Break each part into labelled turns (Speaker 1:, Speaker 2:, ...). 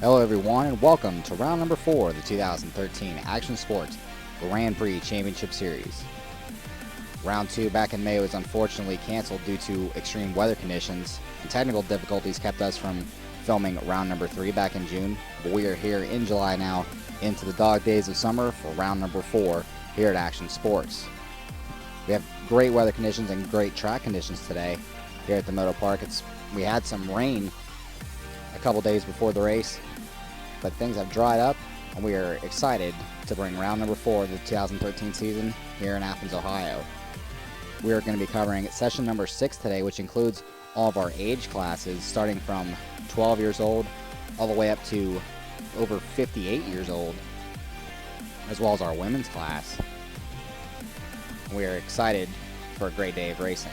Speaker 1: Hello everyone and welcome to round number 4 of the 2013 Action Sports Grand Prix Championship Series. Round 2 back in May was unfortunately canceled due to extreme weather conditions, and technical difficulties kept us from filming round number 3 back in June, but we are here in July now into the dog days of summer for round number 4 here at Action Sports. We have great weather conditions and great track conditions today here at the Moto Park. We had some rain a couple days before the race, but things have dried up, and we are excited to bring round number 4 of the 2013 season here in Athens, Ohio. We are going to be covering session number 6 today, which includes all of our age classes, starting from 12 years old all the way up to over 58 years old, as well as our women's class. We are excited for a great day of racing.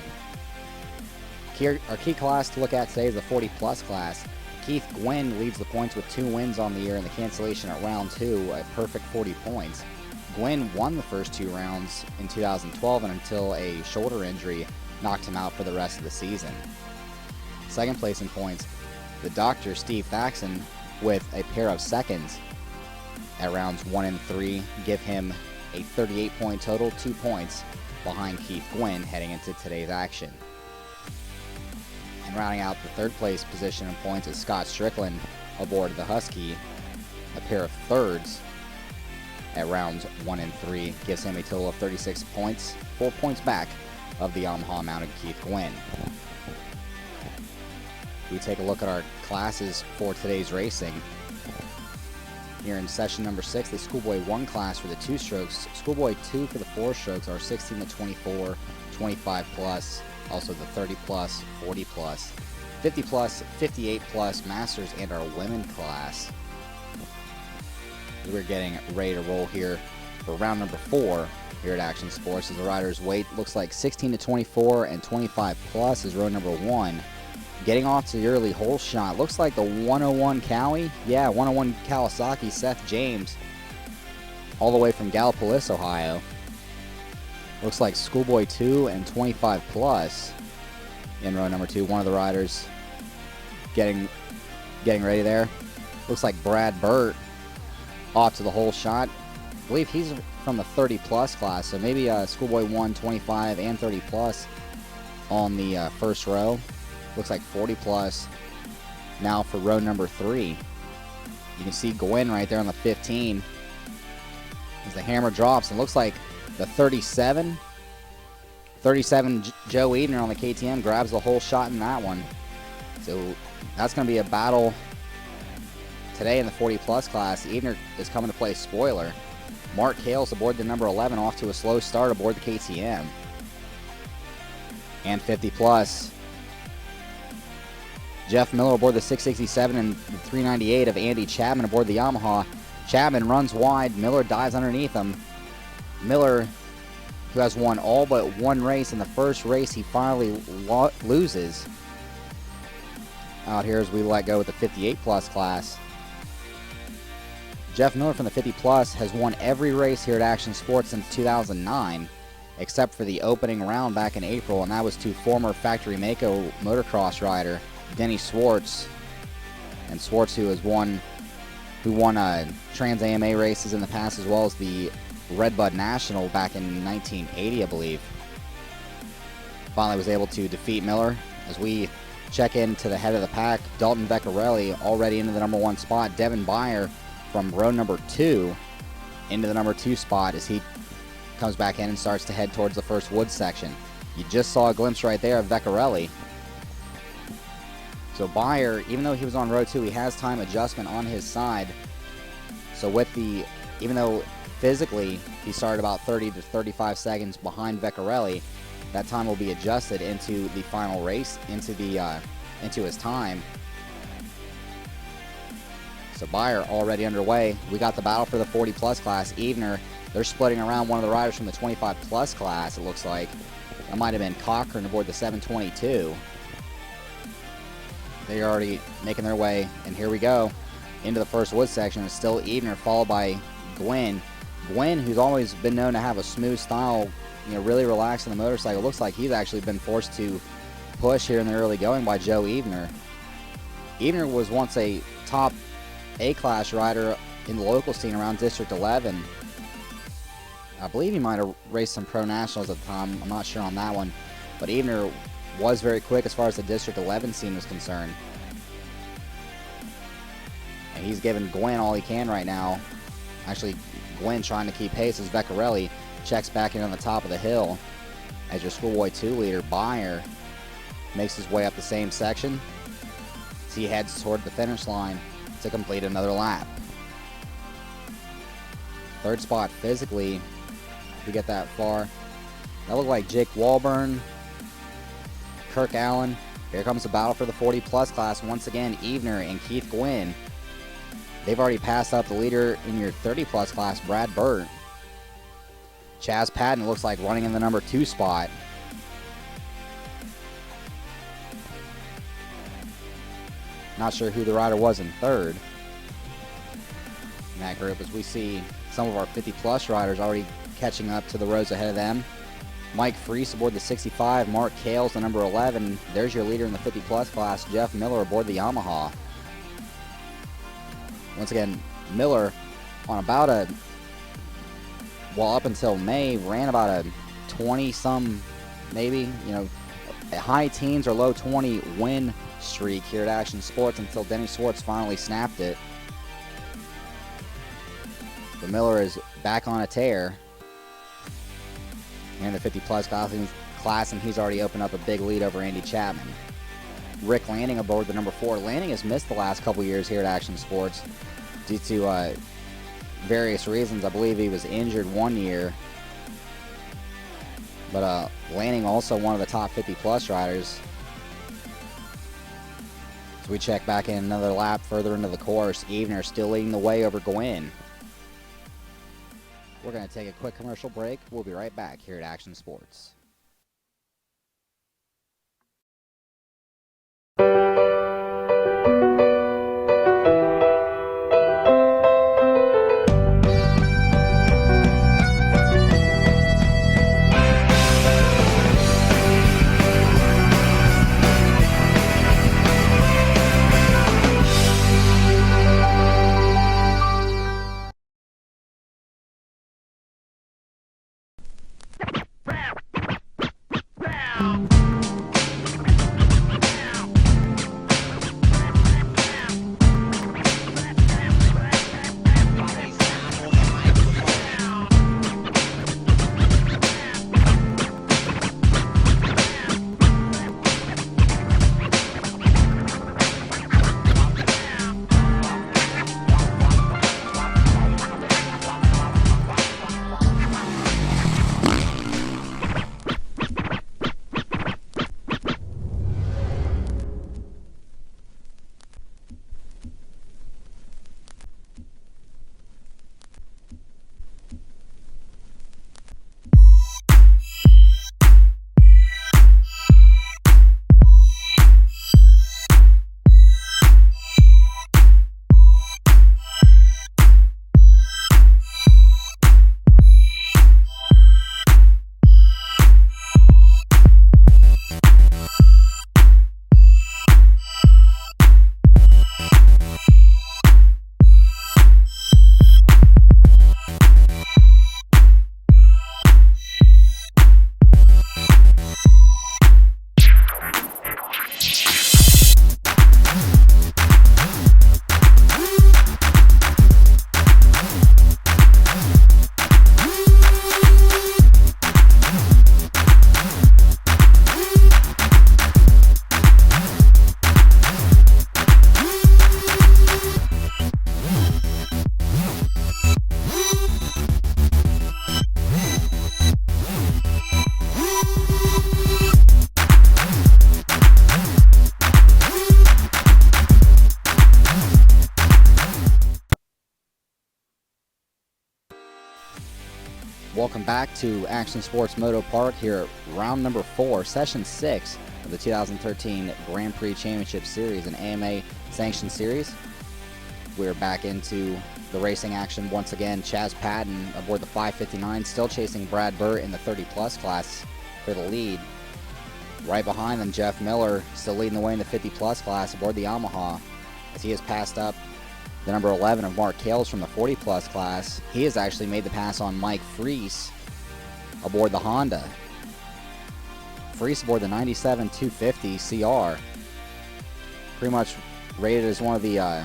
Speaker 1: Our key class to look at today is the 40-plus class. Keith Gwynn leads the points with 2 wins on the year and the cancellation at round 2, a perfect 40 points. Gwynn won the first 2 rounds in 2012 and until a shoulder injury knocked him out for the rest of the season. Second place in points, the Dr. Steve Thaxton with a pair of seconds at rounds 1 and 3 give him a 38-point total, 2 points behind Keith Gwynn heading into today's action. And rounding out the third place position in points is Scott Strickland aboard the Husky. A pair of thirds at rounds 1 and 3 gives him a total of 36 points, 4 points back of the Yamaha mounted Keith Gwynn. We take a look at our classes for today's racing. Here in session number 6, the Schoolboy 1 class for the 2 strokes, Schoolboy 2 for the 4 strokes are 16 to 24, 25 plus, also the 30 plus, 40 plus, 50 plus, 58 plus Masters, and our women class. We're getting ready to roll here for round number 4 here at Action Sports, as the riders' weight looks like 16 to 24 and 25 plus is row number 1. Getting off to the early hole shot, looks like the 101 Cowie, 101 Kawasaki Seth James, all the way from Gallipolis, Ohio. Looks like Schoolboy 2 and 25 plus in row number 2. One of the riders getting ready there. Looks like Brad Burt off to the hole shot. I believe he's from the 30 plus class, so maybe Schoolboy 1, 25, and 30 plus on the first row. Looks like 40 plus now for row number 3. You can see Gwynn right there on the 15 as the hammer drops, and looks like the 37 Joe Edner on the KTM grabs the whole shot in that one. So that's going to be a battle today in the 40 plus class. Edner is coming to play spoiler. Mark Hale's aboard the number 11 off to a slow start aboard the KTM. And 50 plus, Jeff Miller aboard the 667 and the 398 of Andy Chapman aboard the Yamaha. Chapman runs wide, Miller dives underneath him. Miller, who has won all but one race, in the first race he finally loses. Out here as we let go with the 58 plus class. Jeff Miller from the 50 plus has won every race here at Action Sports since 2009, except for the opening round back in April, and that was to former Factory Mako motocross rider Denny Swartz. And Swartz, who won Trans AMA races in the past, as well as the Redbud National back in 1980, I believe. Finally was able to defeat Miller. As we check into the head of the pack, Dalton Vecchiarelli already into the number 1 spot. Devin Byer from row number 2 into the number 2 spot as he comes back in and starts to head towards the first woods section. You just saw a glimpse right there of Vecchiarelli. So Byer, even though he was on row 2, he has time adjustment on his side. So even though physically he started about 30 to 35 seconds behind Vecchiarelli, that time will be adjusted into the final race, into his time. So Byer already underway. We got the battle for the 40 plus class. Evener, they're splitting around one of the riders from the 25 plus class, it looks like. That might have been Cochran aboard the 722. They're already making their way, and here we go into the first wood section. It's still Evener, followed by Gwynn. Gwynn, who's always been known to have a smooth style, really relaxed on the motorcycle, looks like he's actually been forced to push here in the early going by Joe Evener. Evener was once a top A-class rider in the local scene around District 11. I believe he might have raced some pro nationals at the time. I'm not sure on that one. But Evener was very quick as far as the District 11 scene was concerned. And he's giving Gwen all he can right now. Actually, Gwen trying to keep pace as Vecchiarelli checks back in on the top of the hill. As your Schoolboy 2 leader, Beyer, makes his way up the same section as he heads toward the finish line to complete another lap. Third spot physically, if we get that far. That looked like Jake Walburn, Kirk Allen. Here comes the battle for the 40 plus class. Once again, Evener and Keith Gwynn. They've already passed up the leader in your 30 plus class, Brad Burt. Chaz Patton looks like running in the number 2 spot. Not sure who the rider was in third in that group, as we see some of our 50 plus riders already catching up to the rows ahead of them. Mike Freese aboard the 65, Mark Kales the number 11. There's your leader in the 50 plus class, Jeff Miller aboard the Yamaha. Once again, Miller on about a, well, up until May, ran about a 20-some, maybe, you know, high teens or low 20 win streak here at Action Sports until Denny Swartz finally snapped it. But Miller is back on a tear in the 50 plus class, and he's already opened up a big lead over Andy Chapman. Rick Lanning aboard the number 4. Lanning has missed the last couple years here at Action Sports due to various reasons. I believe he was injured one year. But Lanning also one of the top 50 plus riders. So we check back in another lap further into the course. Evener still leading the way over Gwynn. We're going to take a quick commercial break. We'll be right back here at Action Sports. Welcome back to Action Sports Moto Park here at round number 4, session 6 of the 2013 Grand Prix Championship Series, an AMA sanctioned series. We're back into the racing action once again. Chaz Patton aboard the 559, still chasing Brad Burt in the 30 plus class for the lead. Right behind them, Jeff Miller still leading the way in the 50 plus class aboard the Yamaha, as he has passed up the number 11 of Mark Kales from the 40 plus class. He has actually made the pass on Mike Freese aboard the Honda. Freese aboard the 97 250 CR. Pretty much rated as one of the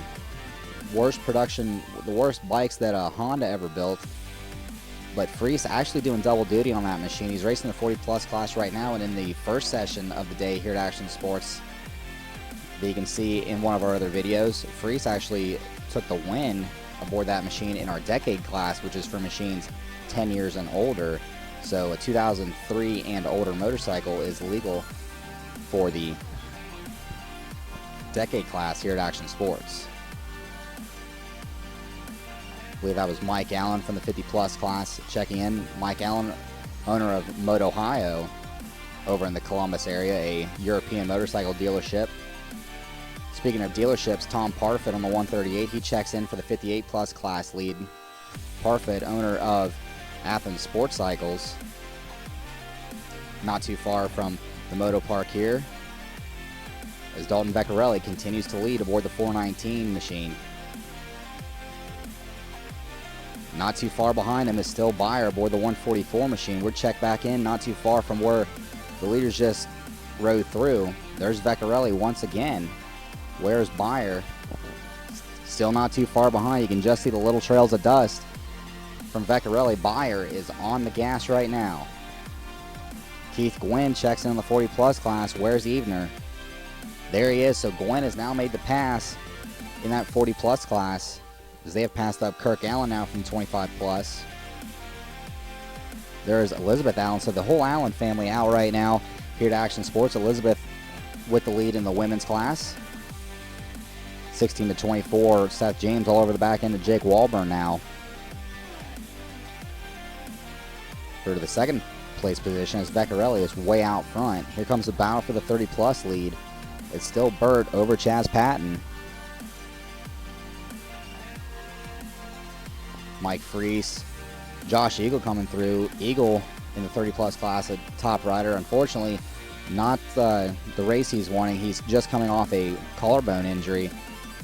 Speaker 1: worst bikes that Honda ever built. But Freese actually doing double duty on that machine. He's racing the 40 plus class right now, and in the first session of the day here at Action Sports that you can see in one of our other videos, Freese actually took the win aboard that machine in our decade class, which is for machines 10 years and older. So a 2003 and older motorcycle is legal for the decade class here at Action Sports. I believe that was Mike Allen from the 50 plus class checking in. Mike Allen, owner of Moto Ohio over in the Columbus area, a European motorcycle dealership. Speaking of dealerships, Tom Parfit on the 138, he checks in for the 58 plus class lead. Parfit, owner of Athens Sports Cycles, not too far from the Moto Park here, as Dalton Vecchiarelli continues to lead aboard the 419 machine. Not too far behind him is still Beyer aboard the 144 machine. We're checked back in not too far from where the leaders just rode through. There's Vecchiarelli once again. Where's Beyer? Still not too far behind. You can just see the little trails of dust from Vecchiarelli. Beyer is on the gas right now. Keith Gwynn checks in on the 40 plus class. Where's Evener? There he is. So Gwynn has now made the pass in that 40 plus class, as they have passed up Kirk Allen now from 25 plus. There's Elizabeth Allen. So the whole Allen family out right now here at Action Sports. Elizabeth with the lead in the women's class. 16 to 24. Seth James all over the back end of Jake Walburn now. For the second place position as Vecchiarelli is way out front. Here comes the battle for the 30 plus lead. It's still Burt over Chaz Patton. Mike Freese, Josh Eagle coming through. Eagle in the 30 plus class, a top rider. Unfortunately, not the race he's wanting. He's just coming off a collarbone injury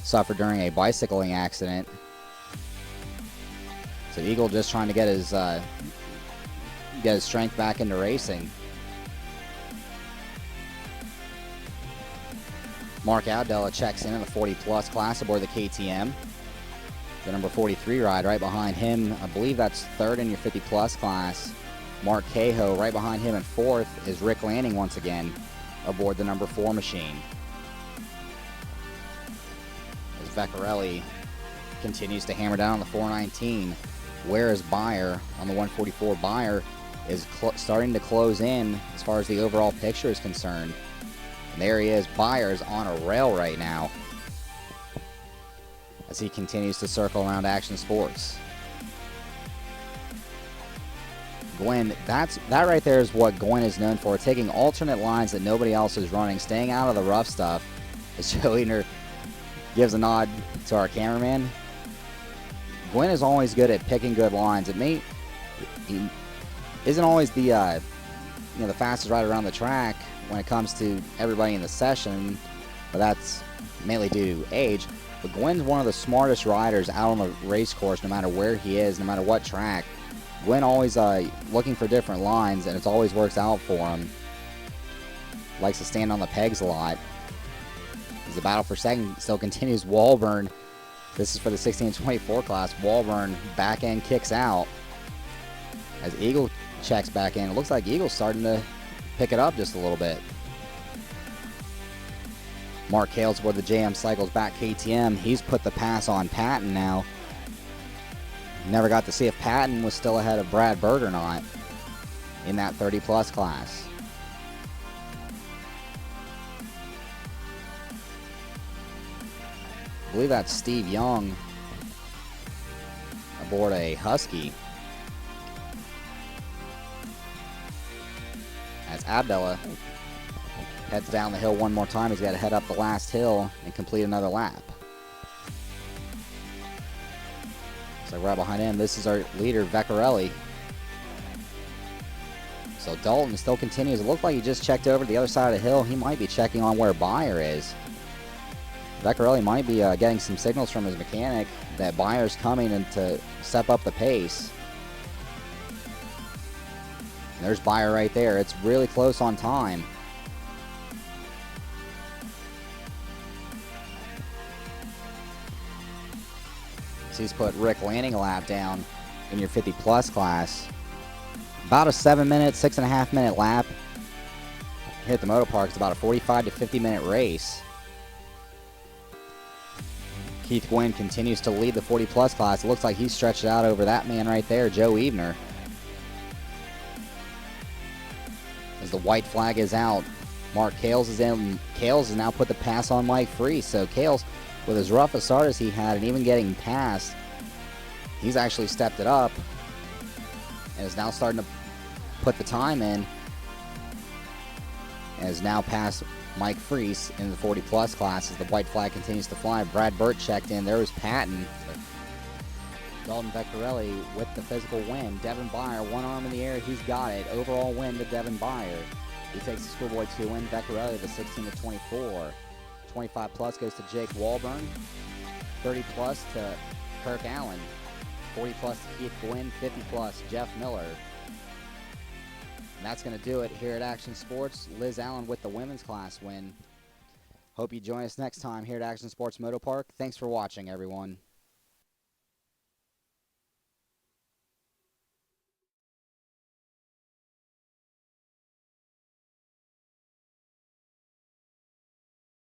Speaker 1: suffered during a bicycling accident. So Eagle just trying to get his strength back into racing. Mark Aldella checks in the 40 plus class aboard the KTM. The number 43 ride right behind him. I believe that's third in your 50 plus class. Mark Cahoe right behind him, and fourth is Rick Lanning once again aboard the number 4 machine. As Vecchiarelli continues to hammer down on the 419. Where is Beyer on the 144? Beyer is starting to close in as far as the overall picture is concerned. And there he is. Beyer's on a rail right now as he continues to circle around Action Sports. Gwynn, that right there is what Gwynn is known for, taking alternate lines that nobody else is running, staying out of the rough stuff. As Joe Eater gives a nod to our cameraman, Gwynn is always good at picking good lines. He isn't always the the fastest rider around the track when it comes to everybody in the session, but that's mainly due to age. But Gwynn's one of the smartest riders out on the race course, no matter where he is, no matter what track. Gwynn always looking for different lines, and it always works out for him. Likes to stand on the pegs a lot. As the battle for second still continues, Walburn. This is for the 16-24 class. Walburn back end kicks out as Eagle checks back in. It looks like Eagle's starting to pick it up just a little bit. Mark Hales aboard the JM Cycles back KTM. He's put the pass on Patton now. Never got to see if Patton was still ahead of Brad Bird or not in that 30-plus class. I believe that's Steve Young aboard a Husky. As Abdella heads down the hill one more time, he's got to head up the last hill and complete another lap. So right behind him, this is our leader, Vecchiarelli. So Dalton still continues. It looked like he just checked over to the other side of the hill. He might be checking on where Beyer is. Vecchiarelli might be getting some signals from his mechanic that Byer's coming and to step up the pace. And there's Byer right there. It's really close on time. So he's put Rick landing a lap down in your 50 plus class. About a 7-minute, 6.5 minute lap. Here at the motor park, it's about a 45 to 50 minute race. Keith Gwynn continues to lead the 40 plus class. It looks like he's stretched out over that man right there, Joe Evener. As the white flag is out, Mark Kales is in. Kales has now put the pass on Mike Free. So Kales, with as rough a start as he had and even getting past, he's actually stepped it up and is now starting to put the time in. And is now past Mike Freese in the 40 plus class as the white flag continues to fly. Brad Burt checked in. There was Patton. Dalton Vecchiarelli with the physical win. Devin Byer, one arm in the air, he's got it. Overall win to Devin Byer. He takes the Schoolboy 2 win. Vecchiarelli the 16 to 24. 25 plus goes to Jake Walburn. 30 plus to Kirk Allen. 40 plus to Keith Gwynn. 50 plus Jeff Miller. And that's going to do it here at Action Sports. Liz Allen with the women's class win. Hope you join us next time here at Action Sports Moto Park. Thanks for watching, everyone.